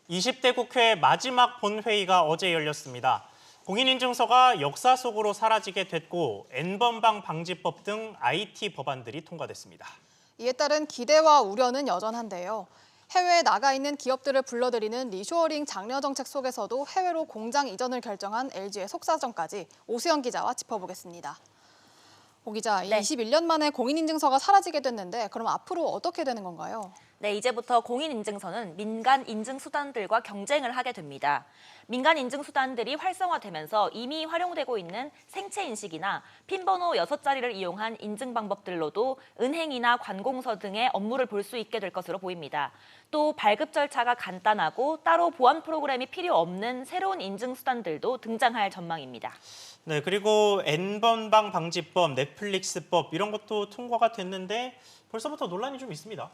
20대 국회 마지막 본회의가 어제 열렸습니다. 공인인증서가 역사 속으로 사라지게 됐고 N번방 방지법 등 IT 법안들이 통과됐습니다. 이에 따른 기대와 우려는 여전한데요. 해외에 나가 있는 기업들을 불러들이는 리쇼어링 장려 정책 속에서도 해외로 공장 이전을 결정한 LG의 속사정까지 오수영 기자와 짚어보겠습니다. 오 기자, 네. 21년 만에 공인인증서가 사라지게 됐는데 그럼 앞으로 어떻게 되는 건가요? 네, 이제부터 공인인증서는 민간 인증수단들과 경쟁을 하게 됩니다. 민간 인증수단들이 활성화되면서 이미 활용되고 있는 생체인식이나 핀번호 6자리를 이용한 인증 방법들로도 은행이나 관공서 등의 업무를 볼 수 있게 될 것으로 보입니다. 또 발급 절차가 간단하고 따로 보안 프로그램이 필요 없는 새로운 인증수단들도 등장할 전망입니다. 네, 그리고 N번방 방지법, 넷플릭스법 이런 것도 통과가 됐는데 벌써부터 논란이 좀 있습니다.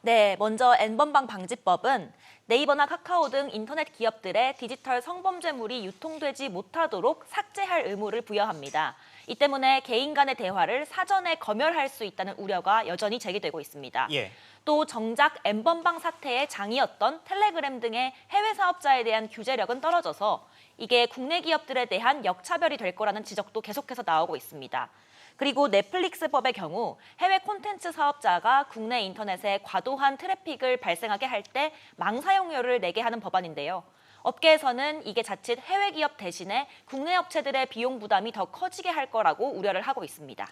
네, 먼저 N번방 방지법은 네이버나 카카오 등 인터넷 기업들의 디지털 성범죄물이 유통되지 못하도록 삭제할 의무를 부여합니다. 이 때문에 개인 간의 대화를 사전에 검열할 수 있다는 우려가 여전히 제기되고 있습니다. 예. 또 정작 N번방 사태의 장이었던 텔레그램 등의 해외 사업자에 대한 규제력은 떨어져서 이게 국내 기업들에 대한 역차별이 될 거라는 지적도 계속해서 나오고 있습니다. 그리고 넷플릭스법의 경우 해외 콘텐츠 사업자가 국내 인터넷에 과도한 트래픽을 발생하게 할 때 망사용료를 내게 하는 법안인데요. 업계에서는 이게 자칫 해외 기업 대신에 국내 업체들의 비용 부담이 더 커지게 할 거라고 우려를 하고 있습니다.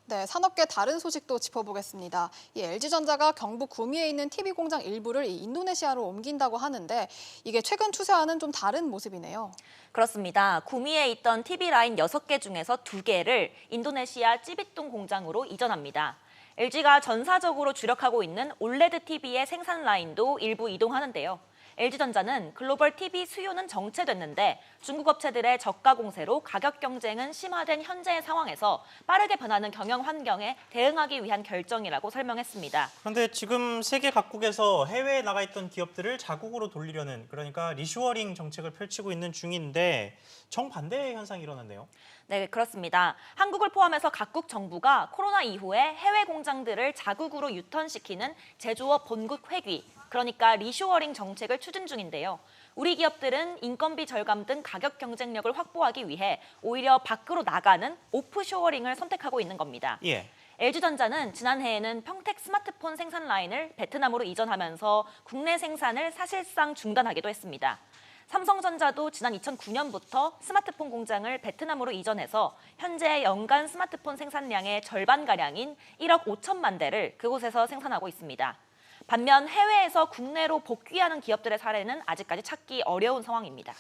네, 산업계 다른 소식도 짚어보겠습니다. 이 LG전자가 경북 구미에 있는 TV 공장 일부를 인도네시아로 옮긴다고 하는데 이게 최근 추세와는 좀 다른 모습이네요. 그렇습니다. 구미에 있던 TV 라인 6개 중에서 2개를 인도네시아 찌빗둥 공장으로 이전합니다. LG가 전사적으로 주력하고 있는 올레드 TV의 생산 라인도 일부 이동하는데요. LG전자는 글로벌 TV 수요는 정체됐는데 중국 업체들의 저가 공세로 가격 경쟁은 심화된 현재의 상황에서 빠르게 변하는 경영 환경에 대응하기 위한 결정이라고 설명했습니다. 그런데 지금 세계 각국에서 해외에 나가 있던 기업들을 자국으로 돌리려는 그러니까 리쇼어링 정책을 펼치고 있는 중인데 정반대의 현상이 일어났네요. 네, 그렇습니다. 한국을 포함해서 각국 정부가 코로나 이후에 해외 공장들을 자국으로 유턴시키는 제조업 본국 회귀, 그러니까 리쇼어링 정책을 추진 중인데요. 우리 기업들은 인건비 절감 등 가격 경쟁력을 확보하기 위해 오히려 밖으로 나가는 오프쇼어링을 선택하고 있는 겁니다. 예. LG전자는 지난해에는 평택 스마트폰 생산 라인을 베트남으로 이전하면서 국내 생산을 사실상 중단하기도 했습니다. 삼성전자도 지난 2009년부터 스마트폰 공장을 베트남으로 이전해서 현재 연간 스마트폰 생산량의 절반가량인 1억 5천만 대를 그곳에서 생산하고 있습니다. 반면 해외에서 국내로 복귀하는 기업들의 사례는 아직까지 찾기 어려운 상황입니다.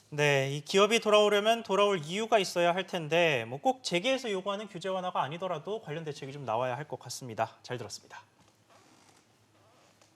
네, 이 기업이 돌아오려면 돌아올 이유가 있어야 할 텐데 뭐 꼭 재계에서 요구하는 규제 완화가 아니더라도 관련 대책이 좀 나와야 할 것 같습니다. 잘 들었습니다.